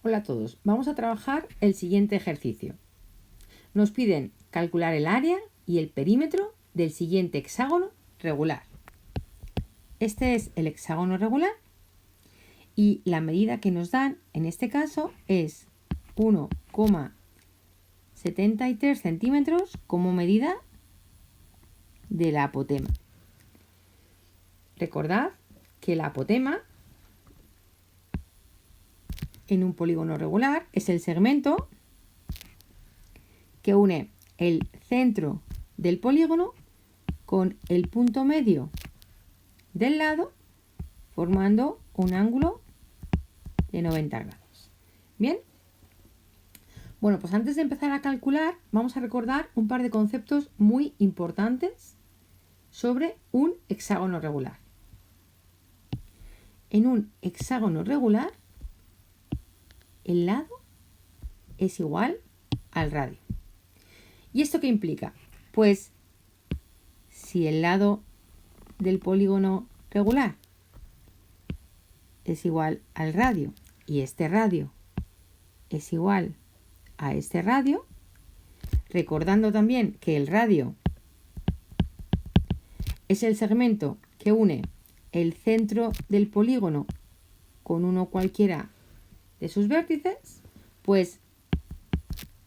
Hola a todos, vamos a trabajar el siguiente ejercicio. Nos piden calcular el área y el perímetro del siguiente hexágono regular. Este es el hexágono regular y la medida que nos dan en este caso es 1,73 centímetros como medida de la apotema. Recordad que la apotema en un polígono regular es el segmento que une el centro del polígono con el punto medio del lado, formando un ángulo de 90 grados. Bien, bueno, pues antes de empezar a calcular, vamos a recordar un par de conceptos muy importantes sobre un hexágono regular. En un hexágono regular, el lado es igual al radio. ¿Y esto qué implica? Pues si el lado del polígono regular es igual al radio y este radio es igual a este radio, recordando también que el radio es el segmento que une el centro del polígono con uno cualquiera de sus vértices, pues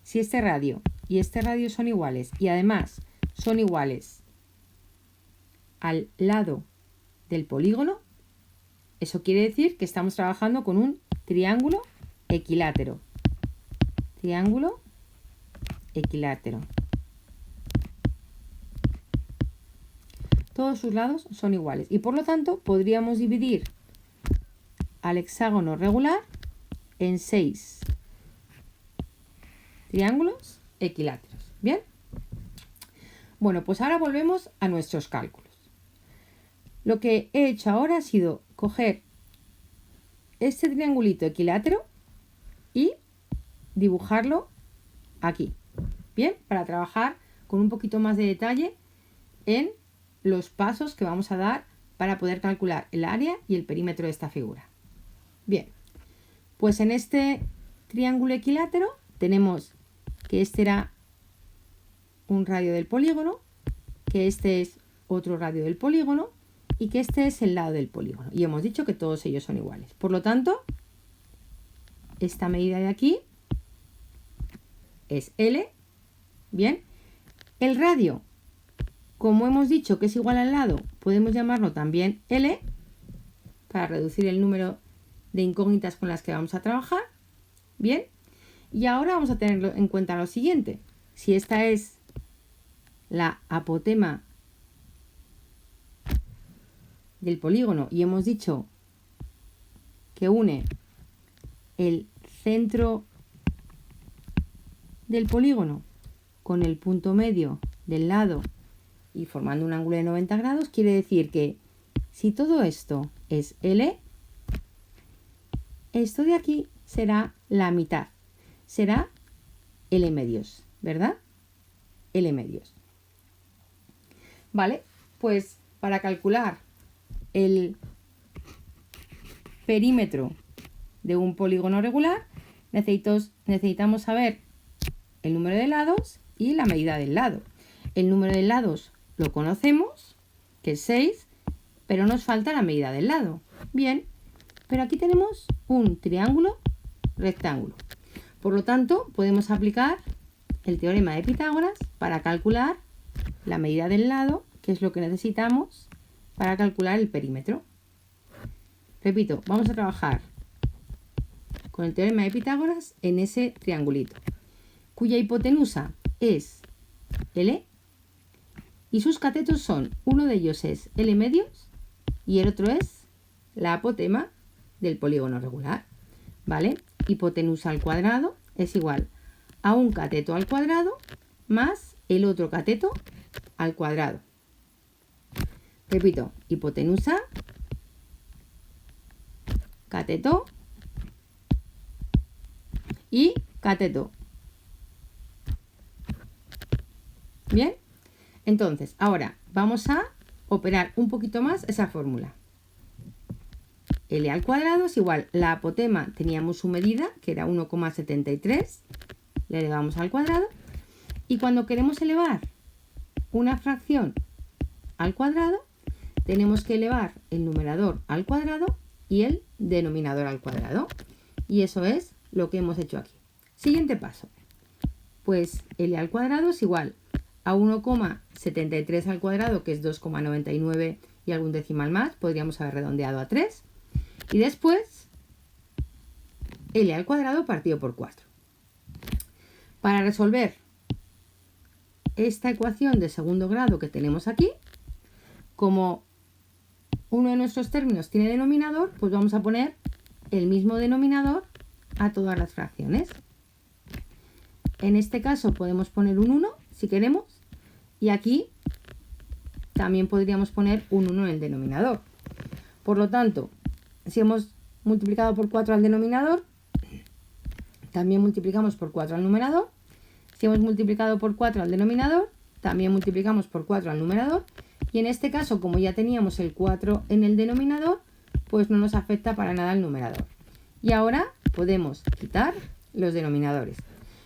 si este radio y este radio son iguales y además son iguales al lado del polígono, eso quiere decir que estamos trabajando con un triángulo equilátero. Triángulo equilátero. Todos sus lados son iguales y por lo tanto podríamos dividir al hexágono regular en 6 triángulos equiláteros. ¿Bien? Bueno, pues ahora volvemos a nuestros cálculos. Lo que he hecho ahora ha sido coger este triangulito equilátero y dibujarlo aquí. Bien, para trabajar con un poquito más de detalle en los pasos que vamos a dar para poder calcular el área y el perímetro de esta figura. Bien, pues en este triángulo equilátero tenemos que este era un radio del polígono, que este es otro radio del polígono y que este es el lado del polígono. Y hemos dicho que todos ellos son iguales. Por lo tanto, esta medida de aquí es L. Bien, el radio, como hemos dicho que es igual al lado, podemos llamarlo también L para reducir el número de incógnitas con las que vamos a trabajar. Bien, y ahora vamos a tener en cuenta lo siguiente. Si esta es la apotema del polígono y hemos dicho que une el centro del polígono con el punto medio del lado y formando un ángulo de 90 grados, quiere decir que si todo esto es L, esto de aquí será la mitad, será L medios, ¿verdad? L medios. Vale, pues para calcular el perímetro de un polígono regular necesitamos saber el número de lados y la medida del lado. El número de lados lo conocemos, que es 6, pero nos falta la medida del lado. Bien, pero aquí tenemos un triángulo rectángulo. Por lo tanto, podemos aplicar el teorema de Pitágoras para calcular la medida del lado, que es lo que necesitamos para calcular el perímetro. Repito, vamos a trabajar con el teorema de Pitágoras en ese triangulito, cuya hipotenusa es L y sus catetos son, uno de ellos es L medios y el otro es la apotema del polígono regular. ¿Vale? Hipotenusa al cuadrado es igual a un cateto al cuadrado más el otro cateto al cuadrado. Repito, hipotenusa, cateto y cateto. Bien, entonces ahora vamos a operar un poquito más esa fórmula. L al cuadrado es igual, la apotema teníamos su medida, que era 1,73, le elevamos al cuadrado, y cuando queremos elevar una fracción al cuadrado, tenemos que elevar el numerador al cuadrado y el denominador al cuadrado. Y eso es lo que hemos hecho aquí. Siguiente paso. Pues L al cuadrado es igual a 1,73 al cuadrado, que es 2,99 y algún decimal más, podríamos haber redondeado a 3. Y después L al cuadrado partido por 4. Para resolver esta ecuación de segundo grado que tenemos aquí, como uno de nuestros términos tiene denominador, pues vamos a poner el mismo denominador a todas las fracciones. En este caso podemos poner un 1 si queremos, y aquí también podríamos poner un 1 en el denominador. Por lo tanto, si hemos multiplicado por 4 al denominador, también multiplicamos por 4 al numerador. Si hemos multiplicado por 4 al denominador, también multiplicamos por 4 al numerador. Y en este caso, como ya teníamos el 4 en el denominador, pues no nos afecta para nada el numerador. Y ahora podemos quitar los denominadores.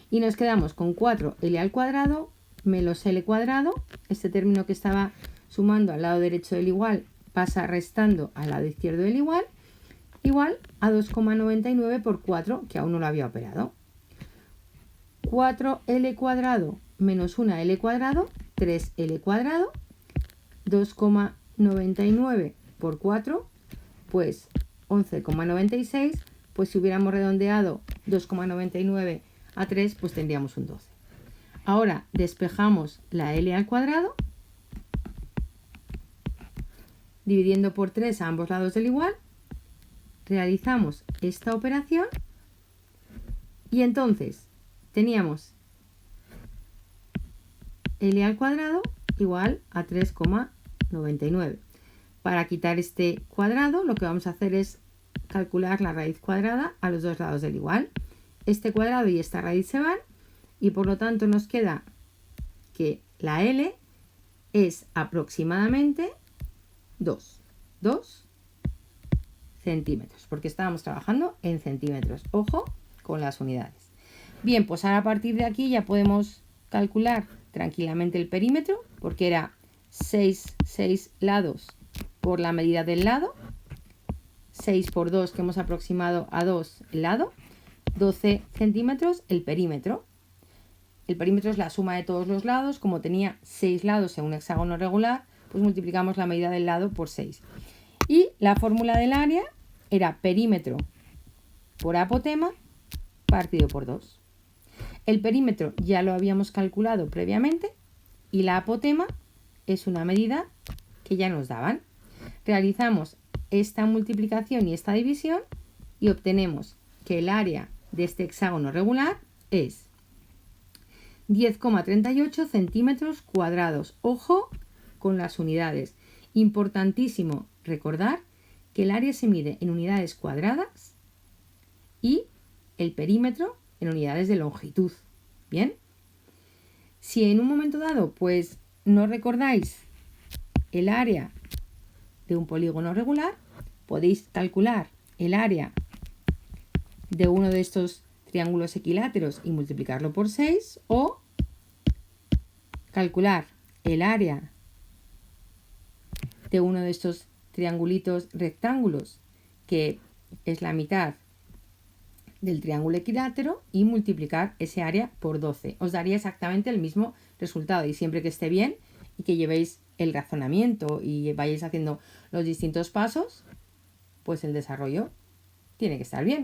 Y nos quedamos con 4L al cuadrado menos L cuadrado. Este término que estaba sumando al lado derecho del igual pasa restando al lado izquierdo del igual a 2,99 por 4, que aún no lo había operado. 4L cuadrado menos 1L cuadrado, 3L cuadrado. 2,99 por 4, pues 11,96, pues si hubiéramos redondeado 2,99 a 3, pues tendríamos un 12. Ahora despejamos la L al cuadrado, dividiendo por 3 a ambos lados del igual, realizamos esta operación y entonces teníamos L al cuadrado igual a 3,99. Para quitar este cuadrado, lo que vamos a hacer es calcular la raíz cuadrada a los dos lados del igual. Este cuadrado y esta raíz se van y por lo tanto nos queda que la L es aproximadamente 2 centímetros, porque estábamos trabajando en centímetros. Ojo con las unidades. Bien, pues ahora a partir de aquí ya podemos calcular tranquilamente el perímetro, porque era 6 lados por la medida del lado, 6 por 2 que hemos aproximado a 2 el lado, 12 centímetros el perímetro. El perímetro es la suma de todos los lados, como tenía 6 lados en un hexágono regular, pues multiplicamos la medida del lado por 6. Y la fórmula del área era perímetro por apotema partido por 2. El perímetro ya lo habíamos calculado previamente y la apotema es una medida que ya nos daban. Realizamos esta multiplicación y esta división y obtenemos que el área de este hexágono regular es 10,38 centímetros cuadrados. Ojo con las unidades. Importantísimo recordar que el área se mide en unidades cuadradas y el perímetro en unidades de longitud. Bien, si en un momento dado pues no recordáis el área de un polígono regular, podéis calcular el área de uno de estos triángulos equiláteros y multiplicarlo por 6, o calcular el área de uno de estos triangulitos rectángulos, que es la mitad del triángulo equilátero, y multiplicar ese área por 12. Os daría exactamente el mismo resultado, y siempre que esté bien y que llevéis el razonamiento y vayáis haciendo los distintos pasos, pues el desarrollo tiene que estar bien.